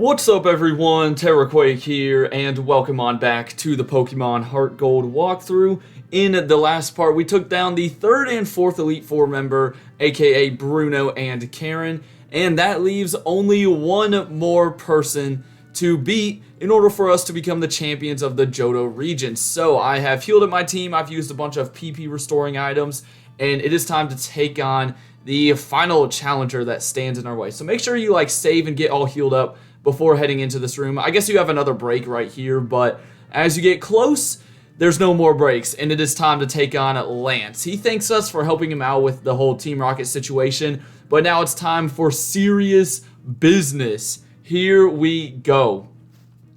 What's up everyone, TerraQuake here, and welcome on back to the Pokemon HeartGold walkthrough. In the last part, we took down the 3rd and 4th Elite Four member, aka Bruno and Karen, and that leaves only one more person to beat in order for us to become the champions of the Johto region. So I have healed up my team, I've used a bunch of PP restoring items, and it is time to take on the final challenger that stands in our way. So make sure you save and get all healed up before heading into this room. I guess you have another break right here, but as you get close, there's no more breaks, and it is time to take on Lance. He thanks us for helping him out with the whole Team Rocket situation, but now it's time for serious business. Here we go.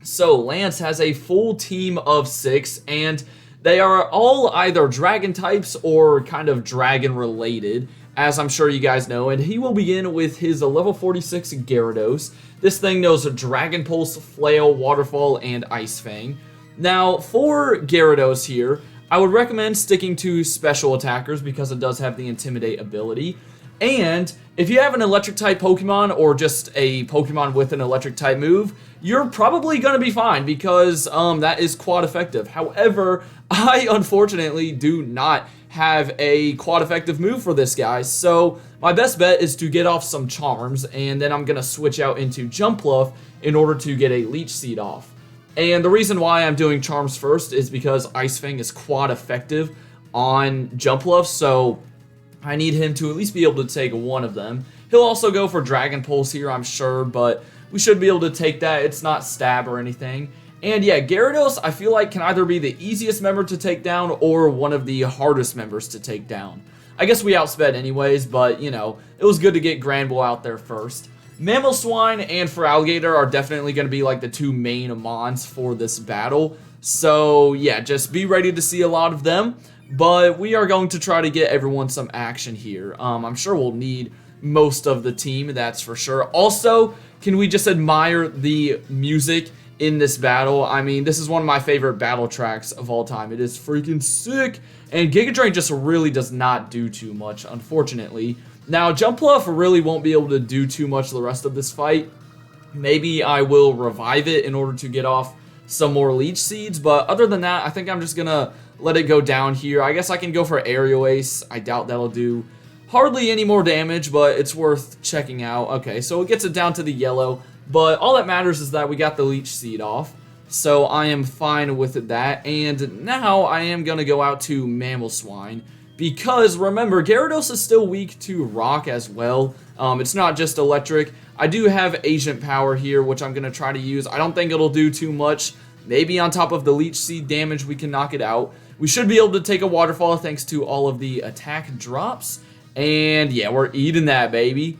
So Lance has a full team of 6, and they are all either dragon types or kind of dragon related, as I'm sure you guys know, and he will begin with his level 46 Gyarados. This thing knows Dragon Pulse, Flail, Waterfall, and Ice Fang. Now, for Gyarados here, I would recommend sticking to special attackers because it does have the Intimidate ability. And if you have an electric type Pokemon or just a Pokemon with an electric type move, you're probably going to be fine because that is quad effective. However, I unfortunately do not have a quad effective move for this guy, so my best bet is to get off some charms, and then I'm going to switch out into Jumpluff in order to get a Leech Seed off. And the reason why I'm doing charms first is because Ice Fang is quad effective on Jumpluff, so I need him to at least be able to take one of them. He'll also go for Dragon Pulse here, I'm sure, but we should be able to take that. It's not stab or anything. And yeah, Gyarados, I feel like, can either be the easiest member to take down or one of the hardest members to take down. I guess we outsped anyways, but, you know, it was good to get Granbull out there first. Mamoswine and Feraligatr are definitely going to be like the two main mons for this battle. So yeah, just be ready to see a lot of them. But we are going to try to get everyone some action here. I'm sure we'll need most of the team, that's for sure. Also, can we just admire the music in this battle? I mean, this is one of my favorite battle tracks of all time. It is freaking sick. And Giga Drain just really does not do too much, unfortunately. Now, Jumpluff really won't be able to do too much the rest of this fight. Maybe I will revive it in order to get off some more Leech Seeds, but other than that, I think I'm just gonna let it go down here. I guess I can go for Aerial Ace. I doubt that'll do hardly any more damage, but it's worth checking out. Okay, so it gets it down to the yellow, but all that matters is that we got the Leech Seed off, so I am fine with that. And now I am gonna go out to Mamoswine, because remember, Gyarados is still weak to rock as well. It's not just electric. I do have Agent Power here, which I'm going to try to use. I don't think it'll do too much. Maybe on top of the Leech Seed damage, we can knock it out. We should be able to take a Waterfall thanks to all of the attack drops. And yeah, we're eating that, baby.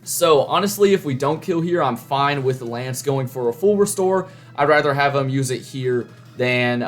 So honestly, if we don't kill here, I'm fine with Lance going for a full restore. I'd rather have him use it here than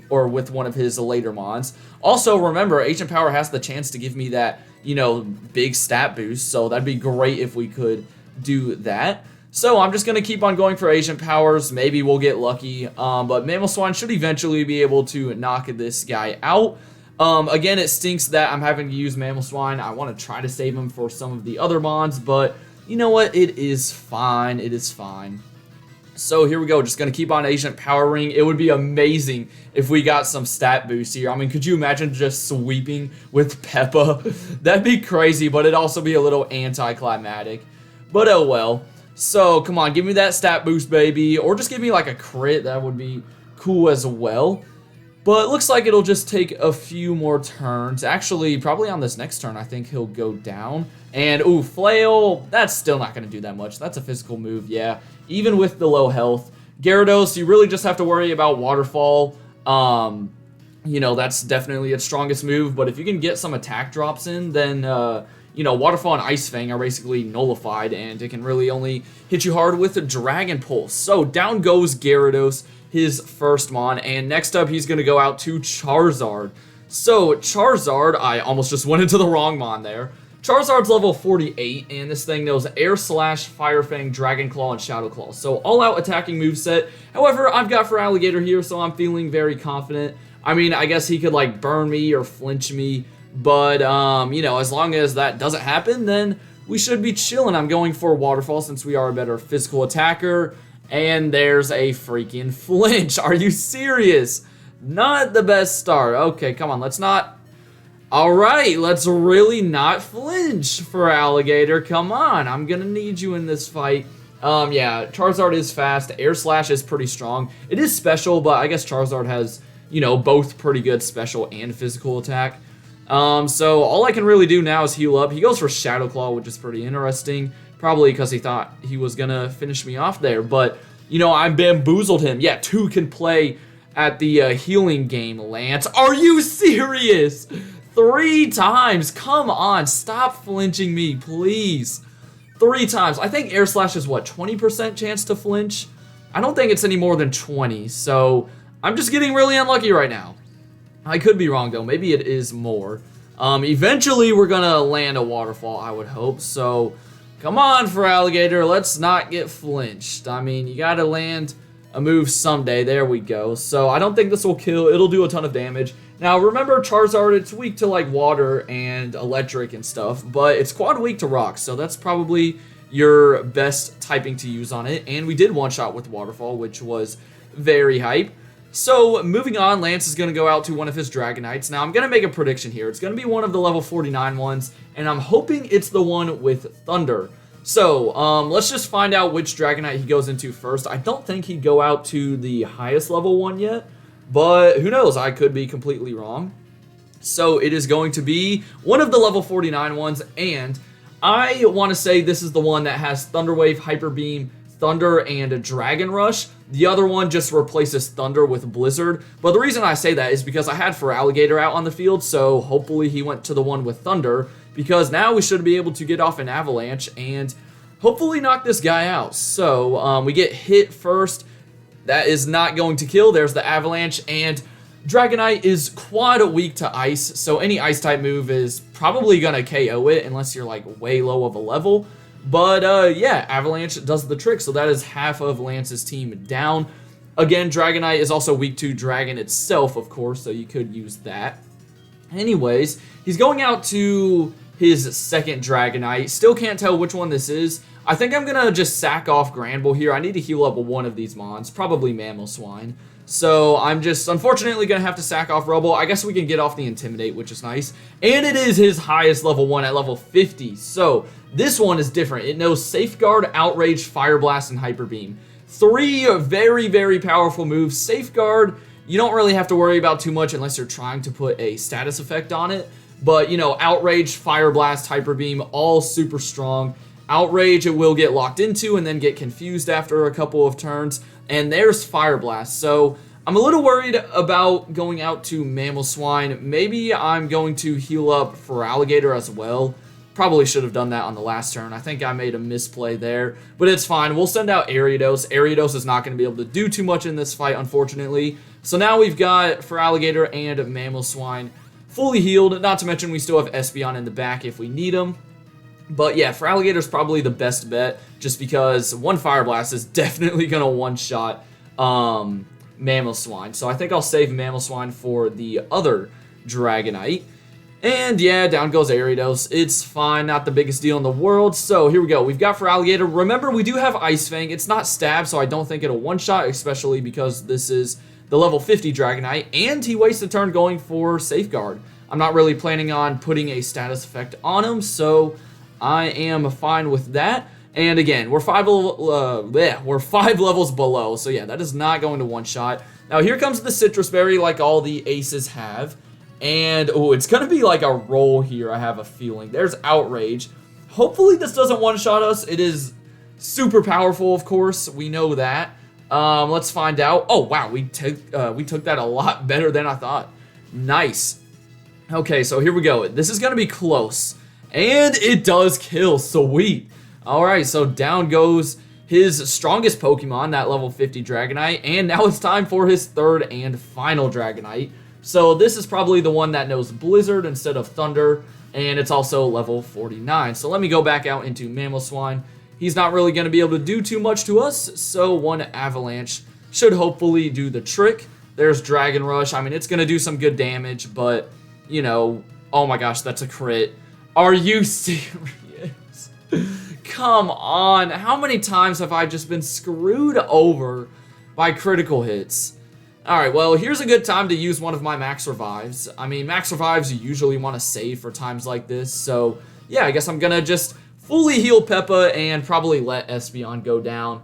with one of his later mons. Also, remember, Agent Power has the chance to give me that, you know, big stat boost, so that'd be great if we could do that. So I'm just going to keep on going for Agent Powers. Maybe we'll get lucky, but Mamoswine should eventually be able to knock this guy out. Again, it stinks that I'm having to use Mamoswine. I want to try to save him for some of the other mons, but you know what? It is fine. It is fine. So here we go, just going to keep on Agent Powering. It would be amazing if we got some stat boost here. I mean, could you imagine just sweeping with Peppa? That'd be crazy, but it'd also be a little anticlimactic. But oh well. So come on, give me that stat boost, baby. Or just give me like a crit, that would be cool as well. But it looks like it'll just take a few more turns. Actually, probably on this next turn, I think he'll go down. And, ooh, Flail, that's still not going to do that much. That's a physical move, yeah. Even with the low health. Gyarados, you really just have to worry about Waterfall. You know, that's definitely its strongest move. But if you can get some attack drops in, then, you know, Waterfall and Ice Fang are basically nullified. And it can really only hit you hard with a Dragon Pulse. So, down goes Gyarados, his first mon, and next up he's going to go out to Charizard. So Charizard, I almost just went into the wrong mon there. Charizard's level 48, and this thing knows Air Slash, Fire Fang, Dragon Claw, and Shadow Claw. So all-out attacking moveset. However, I've got Feraligatr here, so I'm feeling very confident. I mean, I guess he could like burn me or flinch me, but you know, as long as that doesn't happen, then we should be chilling. I'm going for Waterfall since we are a better physical attacker. And there's a freaking flinch. Are you serious? Not the best start. Okay, come on, let's not... Alright, let's really not flinch for Alligator. Come on, I'm gonna need you in this fight. Yeah, Charizard is fast. Air Slash is pretty strong. It is special, but I guess Charizard has, you know, both pretty good special and physical attack. So all I can really do now is heal up. He goes for Shadow Claw, which is pretty interesting. Probably because he thought he was gonna finish me off there. But, you know, I bamboozled him. Yeah, 2 can play at the healing game, Lance. Are you serious? 3 times. Come on, stop flinching me, please. 3 times. I think Air Slash is what, 20% chance to flinch? I don't think it's any more than 20, so I'm just getting really unlucky right now. I could be wrong though, maybe it is more. Eventually we're gonna land a Waterfall, I would hope, so come on for Alligator, let's not get flinched. I mean, you gotta land a move someday, there we go. So I don't think this will kill, it'll do a ton of damage. Now remember Charizard, it's weak to like water and electric and stuff, but it's quad weak to rocks, so that's probably your best typing to use on it. And we did one shot with Waterfall, which was very hype. So moving on, Lance is going to go out to one of his Dragonites. Now I'm going to make a prediction here. It's going to be one of the level 49 ones, and I'm hoping it's the one with Thunder. So let's just find out which Dragonite he goes into first. I don't think he'd go out to the highest level one yet, but who knows? I could be completely wrong. So it is going to be one of the level 49 ones, and I want to say this is the one that has Thunder Wave, Hyper Beam, Thunder, and a Dragon Rush. The other one just replaces Thunder with Blizzard. But the reason I say that is because I had for Alligator out on the field, so hopefully he went to the one with Thunder, because now we should be able to get off an Avalanche and hopefully knock this guy out. So we get hit first. That is not going to kill. There's the Avalanche, and Dragonite is quad weak to Ice, so any Ice-type move is probably going to KO it unless you're like way low of a level. But yeah, Avalanche does the trick, so that is half of Lance's team down. Again, Dragonite is also weak to Dragon itself, of course, so you could use that. Anyways, he's going out to his second Dragonite. Still can't tell which one this is. I think I'm going to just sack off Granbull here. I need to heal up one of these mons, probably Mamoswine. So I'm just unfortunately going to have to sack off Rubble. I guess we can get off the Intimidate, which is nice. And it is his highest level one at level 50. So this one is different. It knows Safeguard, Outrage, Fire Blast, and Hyper Beam. 3 very, very powerful moves. Safeguard, you don't really have to worry about too much unless you're trying to put a status effect on it. But, you know, Outrage, Fire Blast, Hyper Beam, all super strong. Outrage, it will get locked into and then get confused after a couple of turns. And there's Fire Blast. So I'm a little worried about going out to Mamoswine. Maybe I'm going to heal up for Alligator as well. Probably should have done that on the last turn. I think I made a misplay there, but it's fine. We'll send out Ariados. Ariados is not going to be able to do too much in this fight, unfortunately. So now we've got for Alligator and Mamoswine fully healed. Not to mention we still have Espeon in the back if we need him. But yeah, for Alligator is probably the best bet, just because one Fire Blast is definitely going to one-shot Mamoswine. So I think I'll save Mamoswine for the other Dragonite. And yeah, down goes Ariados. It's fine, not the biggest deal in the world. So here we go. We've got for Alligator. Remember, we do have Ice Fang. It's not Stab, so I don't think it'll one-shot, especially because this is the level 50 Dragonite. And he wastes a turn going for Safeguard. I'm not really planning on putting a status effect on him, so I am fine with that. And again, we're 5 levels below, so yeah, that is not going to one-shot. Now here comes the Citrus Berry, like all the aces have. And, oh, it's going to be like a roll here, I have a feeling. There's Outrage. Hopefully this doesn't one-shot us. It is super powerful, of course. We know that. Let's find out. Oh, wow, we took that a lot better than I thought. Nice. Okay, so here we go. This is going to be close. And it does kill. Sweet. All right, so down goes his strongest Pokemon, that level 50 Dragonite. And now it's time for his third and final Dragonite. So this is probably the one that knows Blizzard instead of Thunder, and it's also level 49. So let me go back out into Mamoswine. He's not really going to be able to do too much to us, so one Avalanche should hopefully do the trick. There's Dragon Rush. I mean, it's going to do some good damage, but, you know, oh my gosh, that's a crit. Are you serious? come on. How many times have I just been screwed over by critical hits? Alright, well, here's a good time to use one of my max revives. I mean, max revives you usually want to save for times like this, so yeah, I guess I'm gonna just fully heal Peppa and probably let Espeon go down.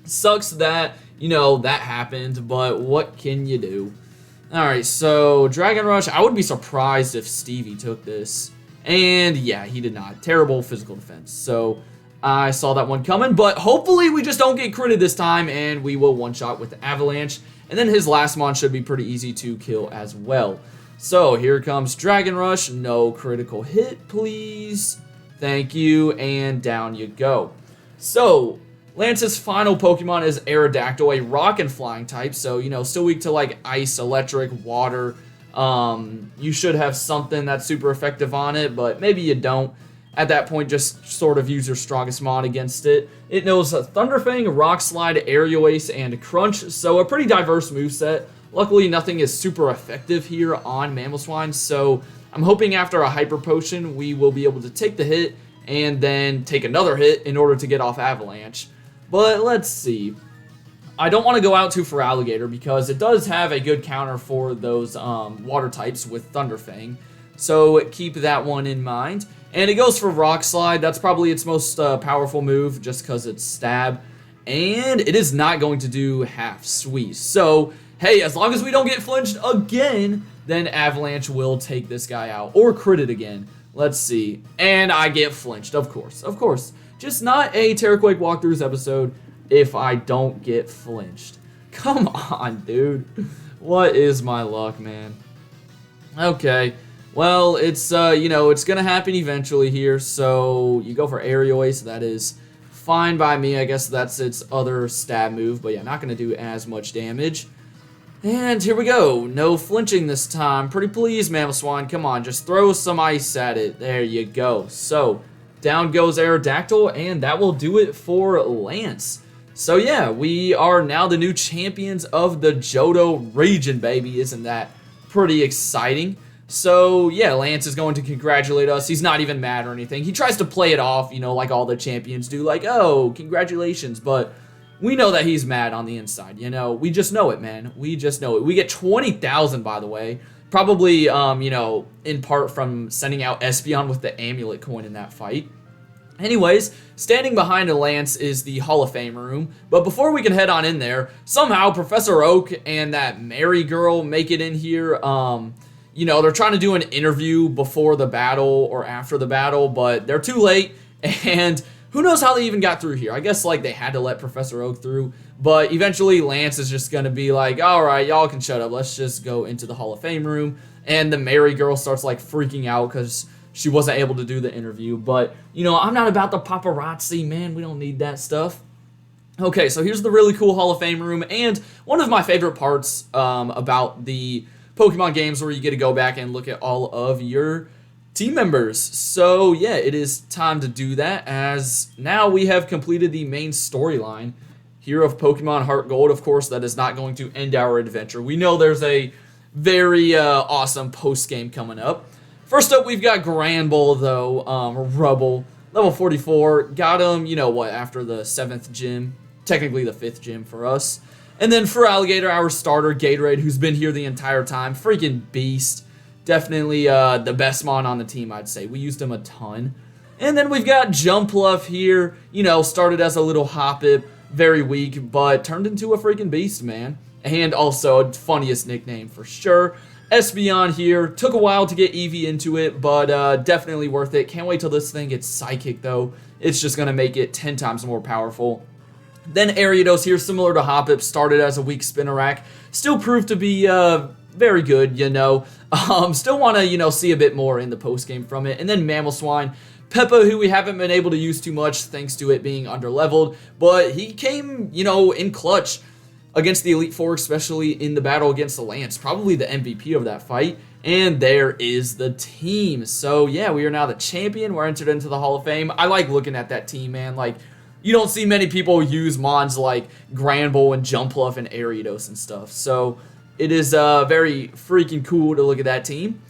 Sucks that, you know, that happened, but what can you do? Alright, so Dragon Rush, I would be surprised if Stevie took this. And yeah, he did not. Terrible physical defense. So I saw that one coming, but hopefully we just don't get critted this time and we will one-shot with the Avalanche. And then his last mon should be pretty easy to kill as well. So here comes Dragon Rush. No critical hit, please. Thank you, and down you go. So Lance's final Pokemon is Aerodactyl, a rock and flying type. So, you know, still weak to like ice, electric, water. You should have something that's super effective on it, but maybe you don't. At that point, just sort of use your strongest mod against it. It knows Thunderfang, Rock Slide, Aerial Ace, and Crunch, so a pretty diverse moveset. Luckily, nothing is super effective here on Mamoswine, so I'm hoping after a Hyper Potion, we will be able to take the hit and then take another hit in order to get off Avalanche. But let's see. I don't want to go out to for Alligator because it does have a good counter for those water types with Thunderfang, so keep that one in mind. And it goes for Rock Slide. That's probably its most powerful move just because it's stab. And it is not going to do half sweet. So, hey, as long as we don't get flinched again, then Avalanche will take this guy out. Or crit it again. Let's see. And I get flinched, of course. Of course. Just not a Terraquake Walkthroughs episode if I don't get flinched. Come on, dude. What is my luck, man? Okay. Well, it's, you know, it's gonna happen eventually here, so you go for Aerial Ace, that is fine by me. I guess that's its other stab move, but yeah, not gonna do as much damage. And here we go, no flinching this time. Pretty please, Mamoswine, come on, just throw some ice at it. There you go. So, down goes Aerodactyl, and that will do it for Lance. So yeah, we are now the new champions of the Johto region, baby. Isn't that pretty exciting? So, yeah, Lance is going to congratulate us. He's not even mad or anything. He tries to play it off, you know, like all the champions do. Like, oh, congratulations. But we know that he's mad on the inside, you know. We just know it, man. We just know it. We get 20,000, by the way. Probably, you know, in part from sending out Espeon with the Amulet coin in that fight. Anyways, standing behind Lance is the Hall of Fame room. But before we can head on in there, somehow Professor Oak and that Mary girl make it in here. You know, they're trying to do an interview before the battle or after the battle, but they're too late, and who knows how they even got through here. I guess, like, they had to let Professor Oak through, but eventually Lance is just going to be like, alright, y'all can shut up, let's just go into the Hall of Fame room, and the Mary girl starts, like, freaking out because she wasn't able to do the interview, but, you know, I'm not about the paparazzi, man, we don't need that stuff. Okay, so here's the really cool Hall of Fame room, and one of my favorite parts about the Pokemon games where you get to go back and look at all of your team members. So yeah, it is time to do that, as now we have completed the main storyline here of Pokemon HeartGold. Of course, that is not going to end our adventure. We know there's a very awesome post-game coming up. First up, we've got Granbull, though, Rubble, level 44. Got him, you know what, after the 7th gym, technically the 5th gym for us. And then for Alligator, our starter, Gatorade, who's been here the entire time. Freaking beast. Definitely the best mon on the team, I'd say. We used him a ton. And then we've got Jumpluff here. You know, started as a little Hoppip, very weak, but turned into a freaking beast, man. And also, funniest nickname for sure. Espeon here. Took a while to get Eevee into it, but definitely worth it. Can't wait till this thing gets Psychic, though. It's just going to make it 10 times more powerful. Then Ariados here, similar to Hoppip, started as a weak Spinarak. Still proved to be very good, you know. Still want to, you know, see a bit more in the postgame from it. And then Mamoswine. Peppa, who we haven't been able to use too much thanks to it being underleveled. But he came, you know, in clutch against the Elite Four, especially in the battle against the Lance. Probably the MVP of that fight. And there is the team. So, yeah, we are now the champion. We're entered into the Hall of Fame. I like looking at that team, man. Like, you don't see many people use mons like Granbull and Jumpluff and Ariados and stuff. So it is very freaking cool to look at that team.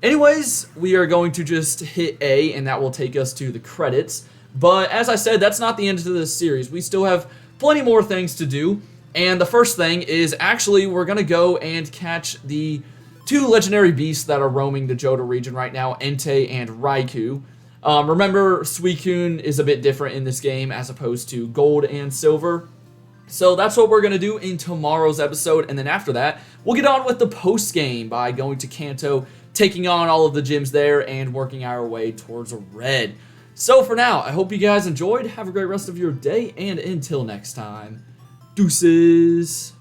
Anyways, we are going to just hit A, and that will take us to the credits. But as I said, that's not the end of this series. We still have plenty more things to do. And the first thing is actually we're going to go and catch the 2 legendary beasts that are roaming the Johto region right now, Entei and Raikou. Remember, Suicune is a bit different in this game as opposed to Gold and Silver. So that's what we're going to do in tomorrow's episode. And then after that, we'll get on with the post-game by going to Kanto, taking on all of the gyms there, and working our way towards Red. So for now, I hope you guys enjoyed. Have a great rest of your day, and until next time, deuces.